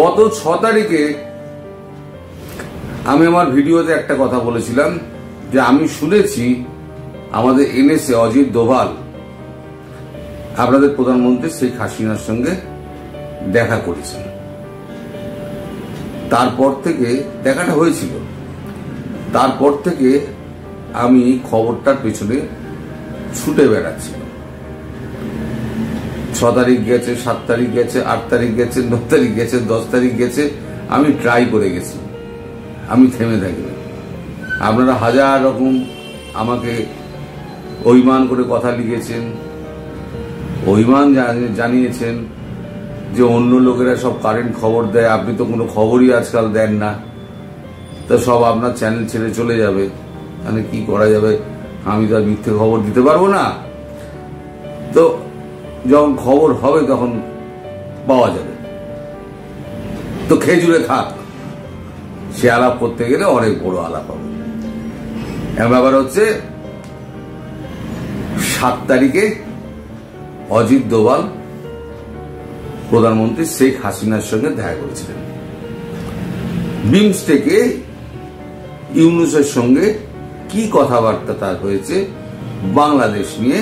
গত 6 তারিখে আমি আমার ভিডিওতে একটা কথা বলেছিলাম যে আমি শুনেছি আমাদের এনএসএ অজিত দোভাল আপনাদের প্রধানমন্ত্রী শেখ হাসিনার সঙ্গে দেখা করেছেন। তারপর থেকে দেখাটা হয়েছিল, তারপর থেকে আমি খবরটার পেছনে ছুটে বেড়াচ্ছি। 6 তারিখ গেছে, 7 তারিখ গেছে, 8 তারিখ গেছে, 9 তারিখ গেছে, 10 তারিখ গেছে, আমি ট্রাই করে গেছি, আমি থেমে থাকিনি। আপনারা হাজার রকম আমাকে অভিমান করে কথা লিখেছেন, অভিমান জানিয়েছেন যে অন্য লোকেরা সব কারেন্ট খবর দেয়, আপনি তো কোনো খবরই আজকাল দেন না, তো সব আপনার চ্যানেল ছেড়ে চলে যাবে, মানে কি করা যাবে, আমি তো আর মিথ্যে খবর দিতে পারবো না। তো যখন খবর হবে তখন পাওয়া যাবে, তো খেজুরে থাক, সে আলাপ করতে গেলে অনেক বড় আলাপ হবে। ব্যাপার হচ্ছে 7 তারিখে অজিত দোভাল প্রধানমন্ত্রী শেখ হাসিনার সঙ্গে দেখা করেছিলেন। বিমস্টেকে ইউনূসের সঙ্গে কি কথাবার্তা তার হয়েছে বাংলাদেশ নিয়ে,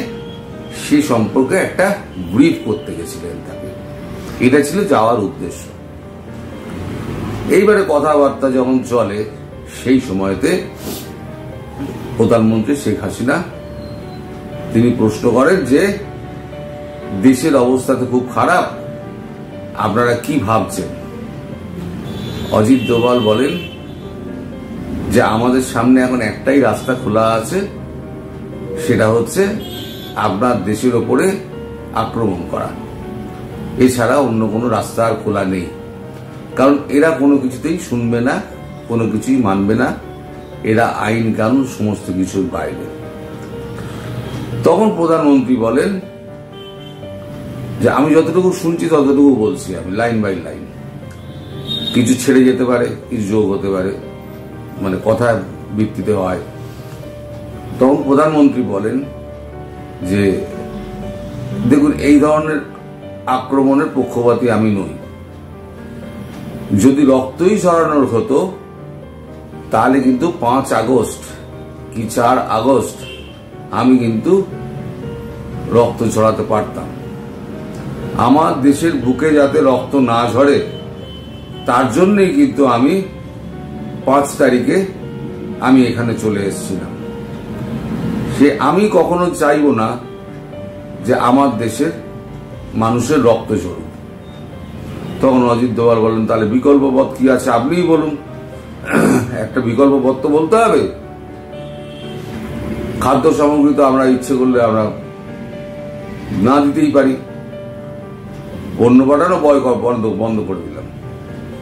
সে সম্পর্কে একটা ব্রিফ করতে গেছিলেন তাকে, এটা ছিল যাওয়ার উদ্দেশ্য। এইবারে কথাবার্তা যখন চলে সেই সময়তে প্রধানমন্ত্রী শেখ হাসিনা তিনি প্রশ্ন করেন যে দেশের অবস্থা তো খুব খারাপ, আপনারা কি ভাবছেন? অজিত দোভাল বলেন যে আমাদের সামনে এখন একটাই রাস্তা খোলা আছে, সেটা হচ্ছে আপনার দেশের ওপরে আক্রমণ করা, এছাড়া অন্য কোনো রাস্তা আর খোলা নেই। কারণ এরা কোনো কিছুতেই শুনবে না, কোনো কিছুই মানবে না, এরা আইন কানুন সমস্ত কিছুর বাইরে। তখন প্রধানমন্ত্রী বলেন যে আমি যতটুকু শুনছি ততটুকু বলছি, আমি লাইন বাই লাইন, কিছু ছেড়ে যেতে পারে, কিছু যোগ হতে পারে, মানে কথার ভিত্তিতে হয়। তখন প্রধানমন্ত্রী বলেন যে দেখুন, এই ধরনের আক্রমণের পক্ষপাতী আমি নই, যদি রক্তই ঝরানোর হতো তাহলে কিন্তু 5 আগস্ট কি 4 আগস্ট আমি কিন্তু রক্ত ঝরাতে পারতাম। আমার দেশের বুকে যাতে রক্ত না ঝরে তার জন্যই কিন্তু আমি 5 তারিখে আমি এখানে চলে এসেছিলাম। সে আমি কখনো চাইবো না যে আমার দেশের মানুষের রক্ত ঝরুক। তখন অজিত দোভাল বলেন তাহলে বিকল্প পথ কি আছে আপনিই বলুন। একটা বিকল্প পথ তো বলতে হবে। খাদ্য সামগ্রী তো আমরা ইচ্ছে করলে আমরা না দিতেই পারি, অন্য পাঠানো বন্ধ করে দিলাম,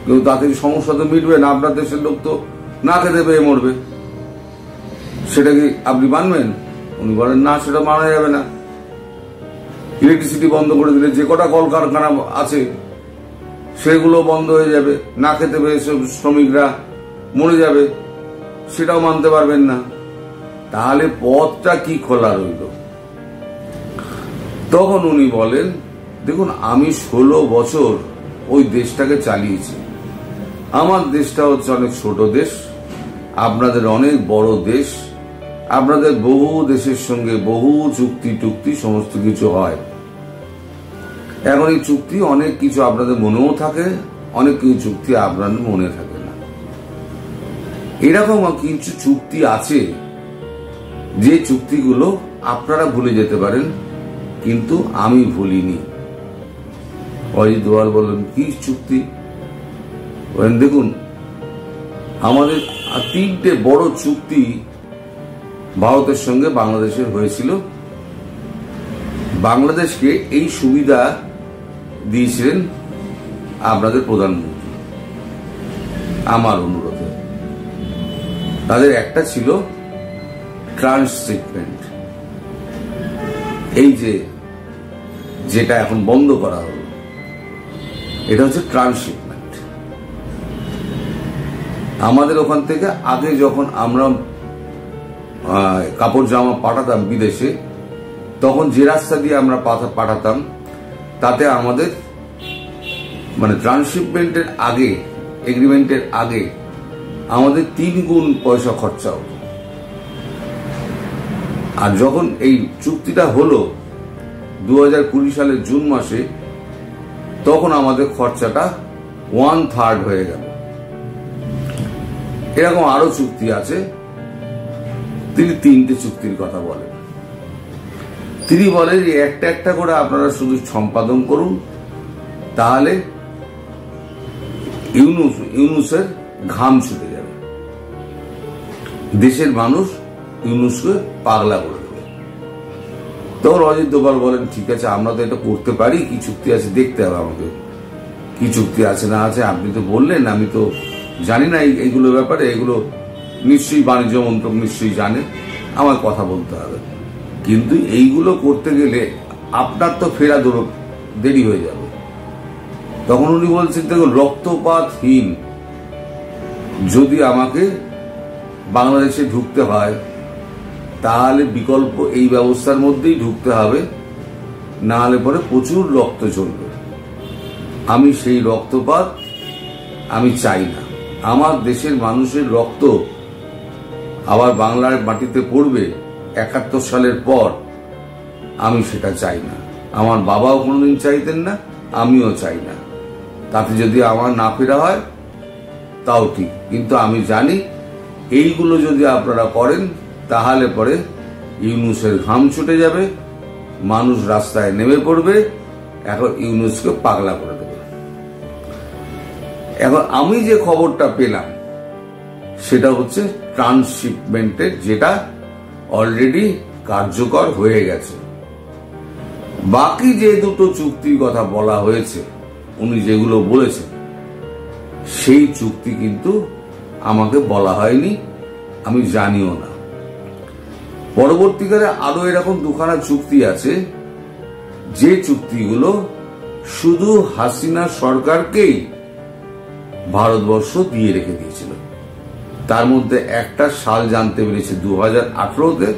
কিন্তু তাতে সমস্যা তো মিটবে না, আপনার দেশের লোক তো না খেতে পেয়ে মরবে, সেটা কি আপনি মানবেন? উনি বলেন না, সেটা মানা যাবে না। ইলেকট্রিসিটি বন্ধ করে দিলে যে কটা কলকারখানা আছে সেগুলো বন্ধ হয়ে যাবে, না খেতে পেয়ে শ্রমিকরা মরে যাবে, সেটাও মানতে পারবেন না। তাহলে পথটা কি খোলা রইল? তখন উনি বলেন দেখুন, আমি 16 বছর ওই দেশটাকে চালিয়েছি, আমার দেশটা হচ্ছে অনেক ছোট দেশ, আপনাদের অনেক বড় দেশ, আপনাদের বহু দেশের সঙ্গে বহু চুক্তি সমস্ত কিছু হয়। এখন এই চুক্তি অনেক কিছু আপনাদের মনেও থাকে, অনেক কিছু চুক্তি আপনাদের মনে থাকে না। এরকম কিছু চুক্তি আছে যে চুক্তিগুলো আপনারা ভুলে যেতে পারেন, কিন্তু আমি ভুলিনি। অজিত দোভাল বললেন কি চুক্তি? বলেন দেখুন, আমাদের 3টে বড় চুক্তি ভারতের সঙ্গে বাংলাদেশের হয়েছিল। বাংলাদেশকে এই সুবিধা দিয়েছিলেন আপনাদের প্রধানমন্ত্রী আমার অনুরোধে। তাদের একটা ছিল ট্রান্সশিপমেন্ট, এই যেটা এখন বন্ধ করা হলো, এটা হচ্ছে ট্রান্সশিপমেন্ট। আমাদের ওখান থেকে আগে যখন আমরা কাপড় জামা পাঠাতাম বিদেশে, তখন যে রাস্তা দিয়ে আমরা পাঠাতাম তাতে আমাদের মানে ট্রান্সশিপমেন্টের আগে, এগ্রিমেন্টের আগে আমাদের 3 গুণ পয়সা খরচা হতো। আর যখন এই চুক্তিটা হলো 2020 সালের জুন মাসে, তখন আমাদের খরচাটা 1/3 হয়ে গেল। এরকম আরো চুক্তি আছে। তিনি 3টে চুক্তির কথা বলেন। তিনি বলেন যে একটা একটা করে আপনারা শুধু সম্পাদন করুন, তাহলে ইউনূসের ঘাম ছুটে যাবে, দেশের মানুষ ইউনূসকে পাগলা করে দেবে। তখন অজিত দোভাল বলেন ঠিক আছে, আমরা তো এটা করতে পারি, কি চুক্তি আছে দেখতে হবে আমাকে, কি চুক্তি আছে না আছে আপনি তো বললেন, আমি তো জানি না এইগুলো ব্যাপারে, এগুলো নিশ্চয়ই বাণিজ্য মন্ত্রক নিশ্চয়ই জানে, আমার কথা বলতে হবে। কিন্তু এইগুলো করতে গেলে আপনার তো ফেরা দেরি হয়ে যাবে। তখন উনি বলছেন দেখুন, রক্তপাতহীন যদি আমাকে বাংলাদেশে ঢুকতে হয়, তাহলে বিকল্প এই ব্যবস্থার মধ্যেই ঢুকতে হবে, না হলে পরে প্রচুর রক্ত চলবে। আমি সেই রক্তপাত আমি চাই না। আমার দেশের মানুষের রক্ত আবার বাংলার মাটিতে পড়বে 71 সালের পর, আমি সেটা চাই না। আমার বাবাও কোনোদিন চাইতেন না, আমিও চাই না। তাতে যদি আমার না ফেরা হয় তাও ঠিক, কিন্তু আমি জানি এইগুলো যদি আপনারা করেন তাহলে পরে ইউনূসের ঘাম ছুটে যাবে, মানুষ রাস্তায় নেমে পড়বে, এখন ইউনূসকে পাগলা করে দেবে। এখন আমি যে খবরটা পেলাম সেটা হচ্ছে ট্রান্সশিপমেন্টের, যেটা অলরেডি কার্যকর হয়ে গেছে। বাকি যে দুটো চুক্তির কথা বলা হয়েছে, উনি যেগুলো বলেছেন, সেই চুক্তি কিন্তু আমাকে বলা হয়নি, আমি জানিও না। পরবর্তীকালে আরো এরকম 2খানা চুক্তি আছে, যে চুক্তিগুলো শুধু হাসিনা সরকারকেই ভারতবর্ষ দিয়ে রেখে দিয়েছিল। তার মধ্যে একটা সাল জানতে পেরেছে 2018-তে,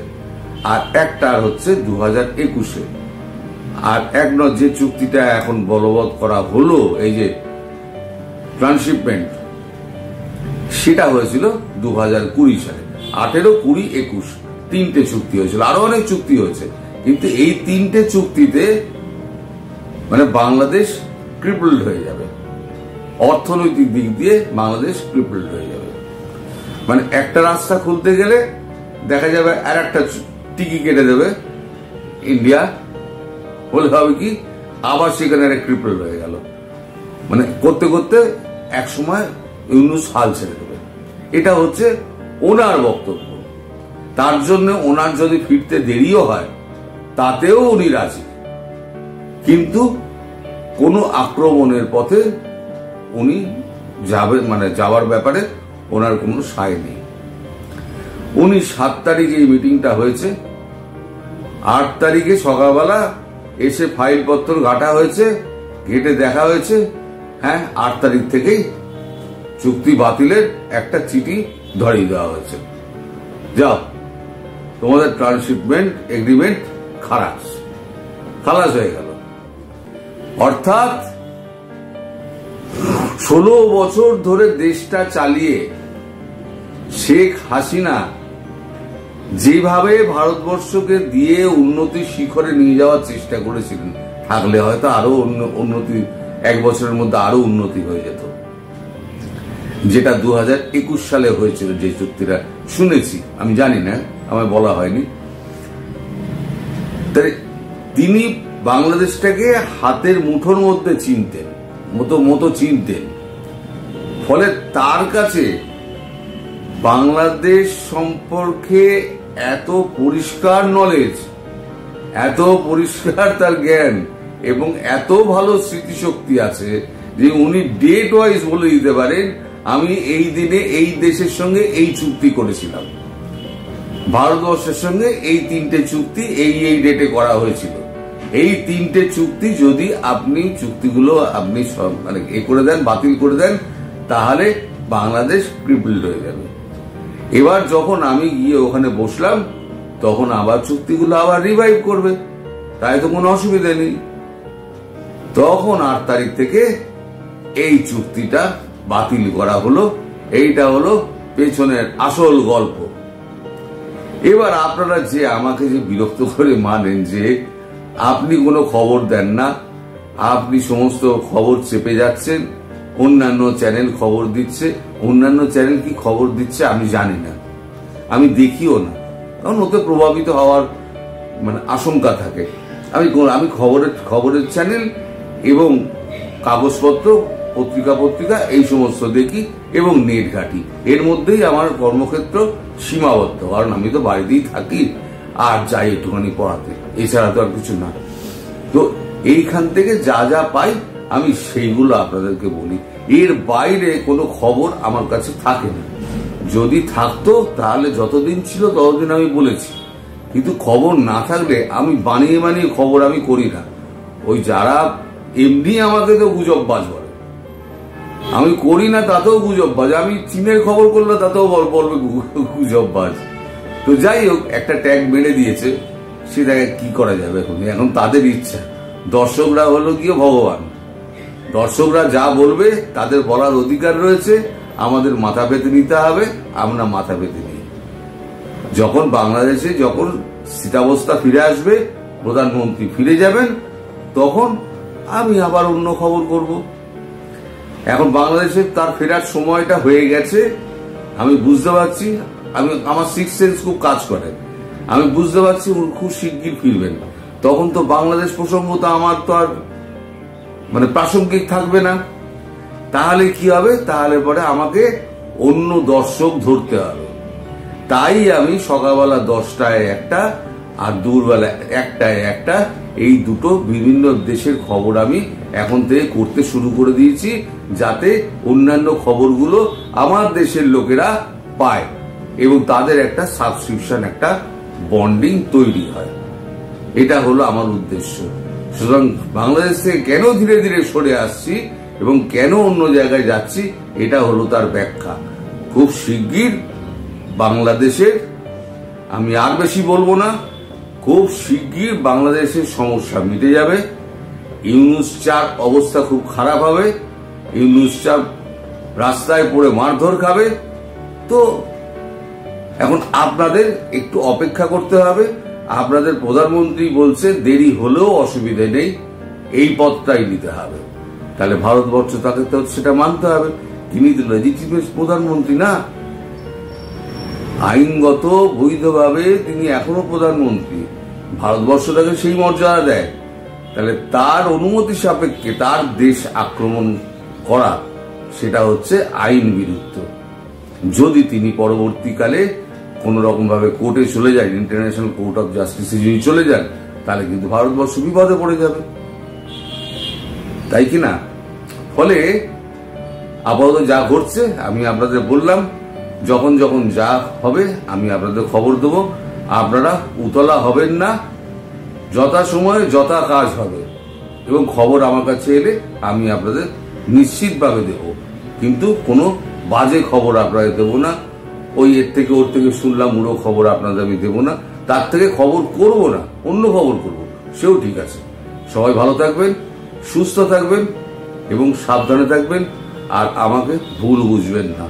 আর একটা হচ্ছে 2021-এ। আর যে চুক্তিটা এখন বলবৎ করা হলো, এই যে ট্রান্সশিপমেন্ট, সেটা হয়েছিল 2020 সালে। 18, 20, 21 3টে চুক্তি হয়েছিল, আরো অনেক চুক্তি হয়েছে, কিন্তু এই 3টে চুক্তিতে মানে বাংলাদেশ ক্রিপলড হয়ে যাবে, অর্থনৈতিক দিক দিয়ে বাংলাদেশ ক্রিপলড হয়ে যাবে। মানে একটা রাস্তা খুলতে গেলে দেখা যাবে আর একটা টিকি কেটে দেবে ইন্ডিয়া, বলে হবে কি আবার সেখানে একটা ক্রিপলড হয়ে গেল। মানে করতে করতে এক সময় ইউনূস হাল ছেড়ে দেবে। এটা হচ্ছে ওনার বক্তব্য। তার জন্য ওনার যদি ফিরতে দেরিও হয় তাতেও উনি রাজি, কিন্তু কোনো আক্রমণের পথে উনি যাওয়ার ব্যাপারে ওনার কোনো সায় নেই। উনি 7 তারিখে এই মিটিংটা হয়েছে, 8 তারিখে সকালবেলা এসে ফাইলপত্র ঘাটা হয়েছে, ঘেটে দেখা হয়েছে, হ্যাঁ 8 তারিখ থেকেই চুক্তি বাতিলের একটা চিঠি ধরিয়ে দেওয়া হয়েছে, যাও তোমাদের ট্রান্সশিপমেন্ট এগ্রিমেন্ট খালাস হয়ে গেল। অর্থাৎ 16 বছর ধরে দেশটা চালিয়ে শেখ হাসিনা যেভাবে ভারতবর্ষকে দিয়ে উন্নতির শিখরে নিয়ে যাওয়ার চেষ্টা করেছিলেন, থাকলে হয়তো আরো উন্নতি, 1 বছরের মধ্যে আরো উন্নতি হয়ে যেত। যেটা 2021 সালে হয়েছিল, যে চুক্তিটা শুনেছি, আমি জানি না, আমায় বলা হয়নি। তাই তিনি বাংলাদেশটাকে হাতের মুঠোর মধ্যে চিনতেন, মতো চিনতেন। ফলে তার কাছে বাংলাদেশ সম্পর্কে এত পরিষ্কার নলেজ, এত পরিষ্কার তার জ্ঞান এবং এত ভালো স্মৃতিশক্তি আছে যে উনি ডেট ওয়াইজ বলে দিতে পারেন, আমি এই দিনে এই দেশের সঙ্গে এই চুক্তি করেছিলাম, ভারতবর্ষের সঙ্গে এই 3টে চুক্তি এই ডেটে করা হয়েছিল। এই 3টে চুক্তি যদি আপনি চুক্তিগুলো আপনি করে দেন, বাতিল করে দেন, তাহলে বাংলাদেশ ক্রিপলড হয়ে যাবে। এবার যখন আমি গিয়ে ওখানে বসলাম, তখন আবার চুক্তিগুলো আবার রিভাইভ করবে, তাই তো কোনো অসুবিধা নেই। তখন 8 তারিখ থেকে এই চুক্তিটা বাতিল করা হলো। এইটা হলো পেছনের আসল গল্প। এবার আপনারা যে আমাকে যে বিরক্ত করে মানেন যে আপনি কোনো খবর দেন না, আপনি সমস্ত খবর চেপে যাচ্ছেন, অন্যান্য চ্যানেল খবর দিচ্ছে। অন্যান্য চ্যানেল কি খবর দিচ্ছে আমি জানি না, আমি দেখিও না, কারণ ওতে প্রভাবিত হওয়ার আশঙ্কা থাকে। আমি খবরের চ্যানেল এবং কাগজপত্র, পত্রিকা এই সমস্ত দেখি এবং নেট ঘাটি। এর মধ্যেই আমার কর্মক্ষেত্র সীমাবদ্ধ, কারণ আমি তো বাড়িতেই থাকি আর যাই একটুখানি পড়াতে, এছাড়া তো আর কিছু না। তো এইখান থেকে যা যা পাই আমি সেইগুলো আপনাদেরকে বলি। এর বাইরে কোনো খবর আমার কাছে থাকে না। যদি থাকতো তাহলে যতদিন ছিল ততদিন আমি বলেছি, কিন্তু খবর না থাকলে আমি বানিয়ে খবর আমি করি না। ওই যারা এমনি আমাকে তো গুজববাজ বলে, আমি করি না তাতেও গুজববাজ, আমি চীনের খবর করলে তাতেও বলবে গুজববাজ। তো যাই হোক, একটা ট্যাগ মেরে দিয়েছে, সেটাকে কি করা যাবে? এখন তাদের ইচ্ছা। দর্শকরা হলো গিয়ে ভগবান, দর্শকরা যা বলবে তাদের বলার অধিকার রয়েছে, আমাদের মাথা পেতে নিতে হবে, আমরা মাথা পেতে নিই। যখন বাংলাদেশে যখন স্থিতাবস্থা ফিরে আসবে, প্রধানমন্ত্রী ফিরে যাবেন, তখন আমি আবার অন্য খবর করব। এখন বাংলাদেশে তার ফেরার সময়টা হয়ে গেছে, আমি বুঝতে পারছি। আমার সিক্স সেন্স খুব কাজ করে, আমি বুঝতে পারছি খুব শিগগির ফিরবেন। তখন তো বাংলাদেশ প্রসঙ্গ তো আমার তো আর প্রাসঙ্গিক থাকবে না। তাহলে কি হবে? তাহলে পরে আমাকে অন্য দর্শক ধরতে হবে। তাই আমি সকালবেলা 10টায় একটা আর দুপুরবেলা 1টায় একটা, এই দুটো বিভিন্ন দেশের খবর আমি এখন থেকে করতে শুরু করে দিয়েছি, যাতে অন্যান্য খবরগুলো আমার দেশের লোকেরা পায় এবং তাদের একটা সাবস্ক্রিপশন, একটা বন্ডিং তৈরি হয়। এটা হলো আমার উদ্দেশ্য। সুতরাং বাংলাদেশ থেকে কেন ধীরে ধীরে সরে আসছি এবং কেন অন্য জায়গায় যাচ্ছি, এটা হলো তার ব্যাখ্যা। খুব শিগগির বাংলাদেশের, আমি আর বেশি বলবো না, খুব শিগগির বাংলাদেশের সমস্যা মিটে যাবে। ইউনূস 4 অবস্থা খুব খারাপ হবে, ইউনূস 4 রাস্তায় পড়ে মারধর খাবে। তো এখন আপনাদের একটু অপেক্ষা করতে হবে। আপনাদের প্রধানমন্ত্রী বলছে দেরি হলেও অসুবিধা নেই, এই পথটাই নিতে হবে। তাহলে ভারতবর্ষ তাকে তো সেটা মানতে হবে। তিনি তো লেজিটিমেট প্রধানমন্ত্রী না, আইনগত বৈধভাবে তিনি এখনো প্রধানমন্ত্রী। ভারতবর্ষ তাকে সেই মর্যাদা দেয়। তাহলে তার অনুমতি সাপেক্ষে তার দেশ আক্রমণ করা, সেটা হচ্ছে আইন বিরুদ্ধ। যদি তিনি পরবর্তীকালে কোন রকম ভাবে কোর্টে চলে যায়, ইন্টারন্যাশনাল কোর্ট অফ জাস্টিসে যদি চলে যান, তাহলে কিন্তু ভারতবর্ষ বিপদে পড়ে যাবে, তাই কিনা? ফলে আপাতত যা ঘটছে আমি আপনাদের বললাম, যখন যখন যা হবে আমি আপনাদের খবর দেব। আপনারা উতলা হবেন না, যথা সময়ে যথা কাজ হবে এবং খবর আমার কাছে এলে আমি আপনাদের নিশ্চিতভাবে দেব। কিন্তু কোনো বাজে খবর আপনাদের দেবো না। ওই এর থেকে ওর থেকে শুনলাম উড়ো খবর আপনাদের আমি দেবো না। তার থেকে খবর করবো না, অন্য খবর করবো, সেও ঠিক আছে। সবাই ভালো থাকবেন, সুস্থ থাকবেন এবং সাবধানে থাকবেন। আর আমাকে ভুল বুঝবেন না।